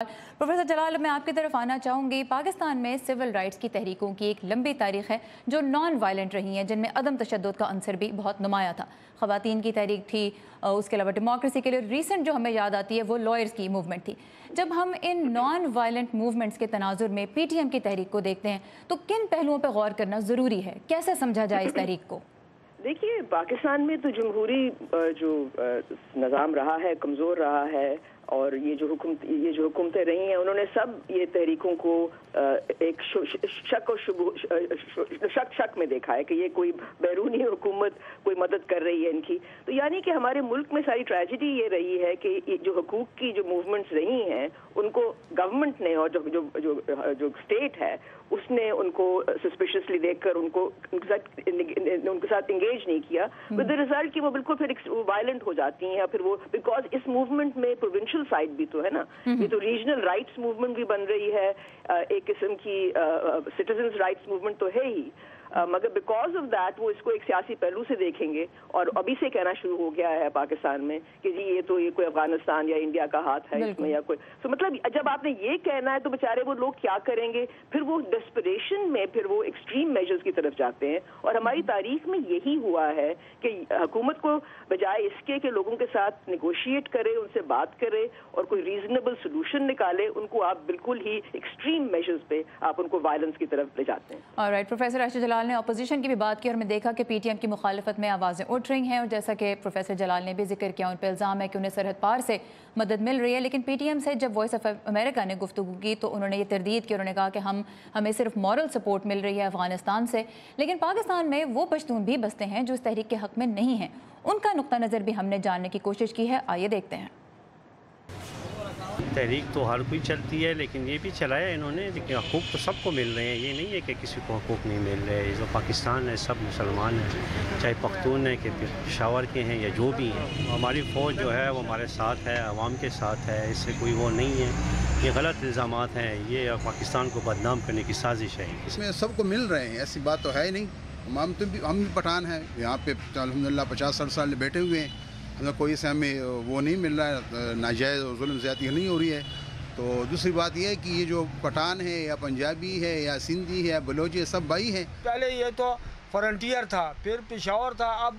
Professor जलाल, मैं आपकी तरफ आना चाहूँगी। पाकिस्तान में सिविल राइट्स की तहरीकों की एक लंबी तारीख है जो नॉन वायलेंट रही हैं, जिनमें अदम तशद्दुद का अंसर भी बहुत नुमाया था। ख़वातीन की तहरीक थी, उसके अलावा डेमोक्रेसी के लिए रीसेंट जो हमें याद आती है वो लॉयर्स की मूवमेंट थी। जब हम इन नॉन वायलेंट मूवमेंट्स के तनाजुर में PTM की तहरीक को देखते हैं तो किन पहलुओं पर गौर करना ज़रूरी है? कैसे समझा जाए इस तहरीक को? देखिए, पाकिस्तान में तो जमहूरी जो निज़ाम रहा है कमज़ोर रहा है, और ये जो हुकूमतें रही हैं उन्होंने सब ये तहरीकों को एक शक में देखा है कि ये कोई बैरूनी हुकूमत कोई मदद कर रही है इनकी। तो यानी कि हमारे मुल्क में सारी ट्रेजेडी ये रही है कि जो हुकूक की जो मूवमेंट्स रही हैं उनको गवर्नमेंट ने और जो स्टेट है उसने उनको सस्पिशियसली देखकर उनके साथ इंगेज नहीं किया, विद द रिजल्ट कि वो बिल्कुल फिर वायलेंट हो जाती हैं, या फिर वो बिकॉज इस मूवमेंट में प्रोविंशियल साइड भी तो है ना, ये तो रीजनल राइट्स मूवमेंट भी बन रही है, एक किस्म की सिटीजन्स राइट्स मूवमेंट तो है ही, मगर बिकॉज ऑफ दैट वो इसको एक सियासी पहलू से देखेंगे और अभी से कहना शुरू हो गया है पाकिस्तान में कि जी ये कोई अफगानिस्तान या इंडिया का हाथ है इसमें, या कोई तो मतलब जब आपने ये कहना है तो बेचारे वो लोग क्या करेंगे, फिर वो डेस्परेशन में फिर वो एक्सट्रीम मेजर्स की तरफ जाते हैं। और हमारी तारीख में यही हुआ है कि हुकूमत को बजाय इसके कि लोगों के साथ निगोशिएट करे, उनसे बात करे और कोई रीजनेबल सोल्यूशन निकाले, उनको आप बिल्कुल ही एक्सट्रीम मेजर्स पे आप उनको वायलेंस की तरफ ले जाते हैं। ऑलराइट, प्रोफेसर राशिद जलाल ने अपोजिशन की भी बात की और हमने देखा कि PTM की मुखालफत में आवाज़ें उठ रही हैं, और जैसा कि प्रोफेसर जलाल ने भी जिक्र किया, उन पर इल्ज़ाम है कि उन्हें सरहद पार से मदद मिल रही है। लेकिन PTM से जब वॉइस ऑफ अमेरिका ने गुफ्तगू की तो उन्होंने ये तरदीद की, उन्होंने कहा कि हमें सिर्फ मॉरल सपोर्ट मिल रही है अफगानिस्तान से, लेकिन पाकिस्तान में वो पश्तून भी बसते हैं जो इस तहरीक के हक़ में नहीं हैं। उनका नुक्ता नज़र भी हमने जानने की कोशिश की है, आइए देखते हैं। तहरीक तो हर कोई चलती है, लेकिन ये भी चलाया इन्होंने, लेकिन हकूक़ तो सबको मिल रहे हैं। ये नहीं है कि किसी को हकूक़ नहीं मिल रहे हैं। जो पाकिस्तान है सब मुसलमान हैं, चाहे पख्तून है कि पेशावर के हैं या जो भी हैं। हमारी फ़ौज जो है वो हमारे साथ है, आवाम के साथ है, इससे कोई वो नहीं है। ये गलत इल्ज़ामात हैं, ये पाकिस्तान को बदनाम करने की साजिश है। इसमें सबको मिल रहे हैं, ऐसी बात तो है ही नहीं। हम भी पठान हैं यहाँ पे, अल्हम्दुलिल्लाह 50-60 साल बैठे हुए हैं, हमें कोई से हमें वो नहीं मिल रहा है, नाजायज़ और जुल्म ज़्यादती नहीं हो रही है। तो दूसरी बात यह है कि ये जो पठान है या पंजाबी है या सिंधी है या बलोची है, सब भाई हैं। पहले ये तो फ्रंटियर था, फिर पेशावर था, अब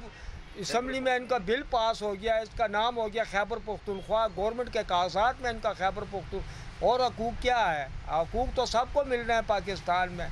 असम्बली में इनका बिल पास हो गया, इसका नाम हो गया खैबर पख्तूनख्वा। गवर्नमेंट के कागजात में इनका खैबर पख्तून। और हकूक़ क्या है? हकूक़ तो सबको मिल रहे हैं पाकिस्तान में।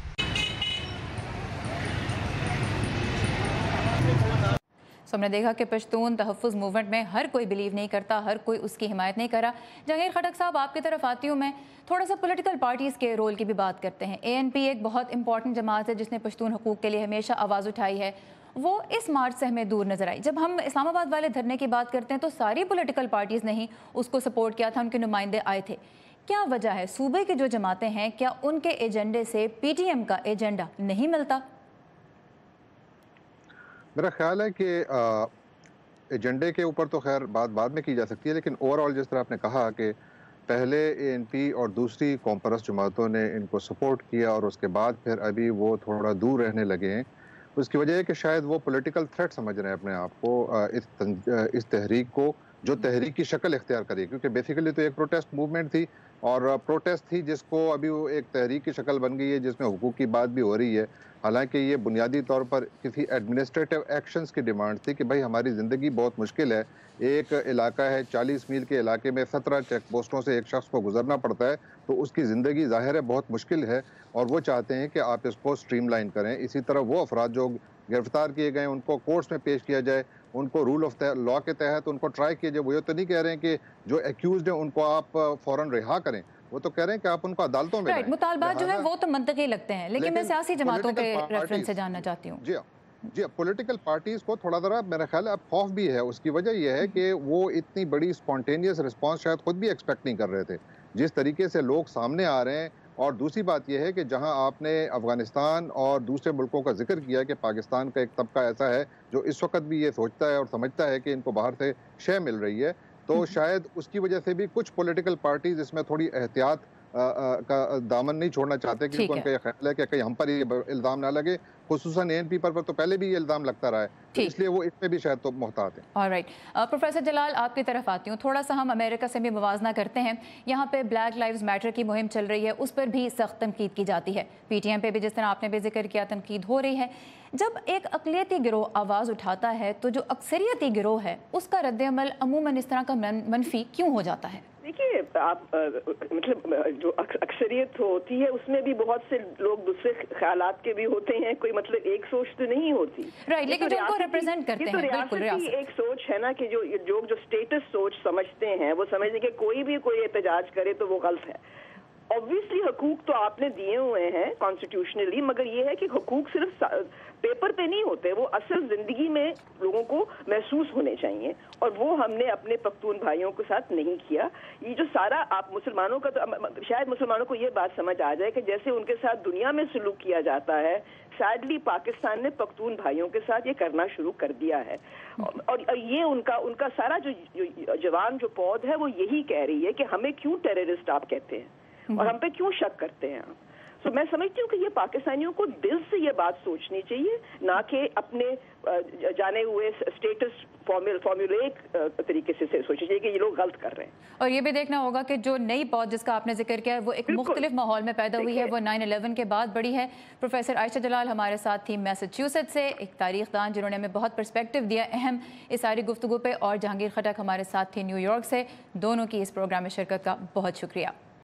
हमने देखा कि पश्तून तहफ़्फ़ुज़ मूवमेंट में हर कोई बिलीव नहीं करता, हर कोई उसकी हिमायत नहीं करा। जहांगीर खटक साहब, आपकी तरफ आती हूँ मैं। थोड़ा सा पॉलिटिकल पार्टीज़ के रोल की भी बात करते हैं। ANP एक बहुत इंपॉर्टेंट जमात है जिसने पश्तून हकूक़ के लिए हमेशा आवाज़ उठाई है, वो इस मार्च से हमें दूर नज़र आई। जब हम इस्लामाबाद वाले धरने की बात करते हैं तो सारी पॉलिटिकल पार्टीज़ ने ही उसको सपोर्ट किया था, उनके नुमाइंदे आए थे। क्या वजह है? सूबे की जो जमातें हैं, क्या उनके एजेंडे से PTM का एजेंडा नहीं मिलता? मेरा ख्याल है कि एजेंडे के ऊपर तो खैर बात बाद में की जा सकती है, लेकिन ओवरऑल जिस तरह आपने कहा कि पहले ANP और दूसरी कौम परस्त जमातों ने इनको सपोर्ट किया और उसके बाद फिर अभी वो थोड़ा दूर रहने लगे हैं, उसकी वजह है कि शायद वो पॉलिटिकल थ्रेट समझ रहे हैं अपने आप को, इस तहरीक को, जो तहरीक की शक्ल इख्तियार करी, क्योंकि बेसिकली तो एक प्रोटेस्ट मूवमेंट थी और प्रोटेस्ट थी जिसको अभी वो एक तहरीक की शक्ल बन गई है जिसमें हुकूक की बात भी हो रही है। हालांकि ये बुनियादी तौर पर किसी एडमिनिस्ट्रेटिव एक्शंस की डिमांड थी कि भाई हमारी ज़िंदगी बहुत मुश्किल है, एक इलाका है 40 मील के इलाके में 17 चेक पोस्टों से एक शख्स को गुजरना पड़ता है, तो उसकी ज़िंदगी ज़ाहिर है बहुत मुश्किल है और वो चाहते हैं कि आप इसको स्ट्रीमलाइन करें। इसी तरह वो अफराद जो गिरफ्तार किए गए उनको कोर्ट्स में पेश किया जाए, उनको रूल ऑफ लॉ के तहत उनको ट्राई किया जाए। वो ये तो नहीं कह रहे हैं कि जो एक्यूज्ड हैं उनको आप फ़ौरन रिहा करें, वो तो कह रहे हैं कि आप उनको अदालतों में राइट, मुतालबात जो है वो तो मंतकी लगते हैं, लेकिन मैं सियासी जमातों के रेफरेंस से जानना चाहती हूँ। जी, पॉलिटिकल पार्टीज को थोड़ा ज़रा मेरा ख्याल है अब खौफ भी है। उसकी वजह यह है कि वो इतनी बड़ी स्पॉन्टेनियस रिस्पांस शायद खुद भी एक्सपेक्ट नहीं कर रहे थे, जिस तरीके से लोग सामने आ रहे हैं। और दूसरी बात यह है कि जहां आपने अफगानिस्तान और दूसरे मुल्कों का जिक्र किया कि पाकिस्तान का एक तबका ऐसा है जो इस वक्त भी ये सोचता है और समझता है कि इनको बाहर से शय मिल रही है, तो शायद उसकी वजह से भी कुछ पॉलिटिकल पार्टीज इसमें थोड़ी एहतियात का दामन नहीं छोड़ना चाहते, क्योंकि उनका ये ख्याल है कि कहीं हम पर ये इल्ज़ाम ना लगे। खुसूसन ANP पर तो पहले भी ये इल्ज़ाम लगता रहा है, तो इसलिए वो इसमें भी शायद तो मोहतात है। ऑलराइट, प्रोफेसर जलाल आपकी तरफ आती हूँ। थोड़ा सा हम अमेरिका से भी मुवाजना करते हैं। यहाँ पे ब्लैक लाइव्स मैटर की मुहिम चल रही है, उस पर भी सख्त तनकीद की जाती है। PTM पे भी जिस तरह आपने भी जिक्र किया तनकीद हो रही है। जब एक अक़लियती गिरोह आवाज़ उठाता है तो जो अक्सरियती गिरोह है उसका रद्द-ए-अमल अमूमन इस तरह का मनफी क्यों हो जाता है? देखिए, आप मतलब जो अक्सरियत होती है उसमें भी बहुत से लोग दूसरे ख्यालात के भी होते हैं, कोई मतलब एक सोच तो नहीं होती। राइट, लेकिन जो उनको रिप्रेजेंट करते हैं, बिल्कुल रियासत एक सोच है ना कि जो स्टेटस सोच समझते हैं वो समझने के कोई भी कोई एहतजाज करे तो वो गलत है। ऑब्वियसली हकूक तो आपने दिए हुए हैं कॉन्स्टिट्यूशनली, मगर ये है कि हकूक सिर्फ पेपर पे नहीं होते, वो असल जिंदगी में लोगों को महसूस होने चाहिए, और वो हमने अपने पख्तून भाइयों के साथ नहीं किया। ये जो सारा आप मुसलमानों का, तो शायद मुसलमानों को ये बात समझ आ जाए कि जैसे उनके साथ दुनिया में सलूक किया जाता है, सैडली पाकिस्तान ने पख्तून भाइयों के साथ ये करना शुरू कर दिया है। और ये उनका सारा जो जवान जो पौध है वो यही कह रही है कि हमें क्यों टेररिस्ट आप कहते हैं और हम पे क्यों शक करते हैं। तो मैं समझती हूँ कि ये पाकिस्तानियों को दिल से ये बात सोचनी चाहिए, ना कि अपने जाने हुए स्टेटस फॉर्मूलेक तरीके से सोचनी चाहिए कि ये लोग गलत कर रहे हैं। और ये भी देखना होगा कि जो नई पौध जिसका आपने जिक्र किया है वो एक मुख्तलिफ माहौल में पैदा हुई है, वो 9/11 के बाद बड़ी है। प्रोफेसर आयशा जलाल हमारे साथ थी मैसाचुसेट्स से, एक तारीखदान जिन्होंने हमें बहुत पर्सपेक्टिव दिया अहम इस सारी गुफ्तगू पे, और जहांगीर खटक हमारे साथ थी न्यूयॉर्क से। दोनों की इस प्रोग्राम में शिरकत का बहुत शुक्रिया।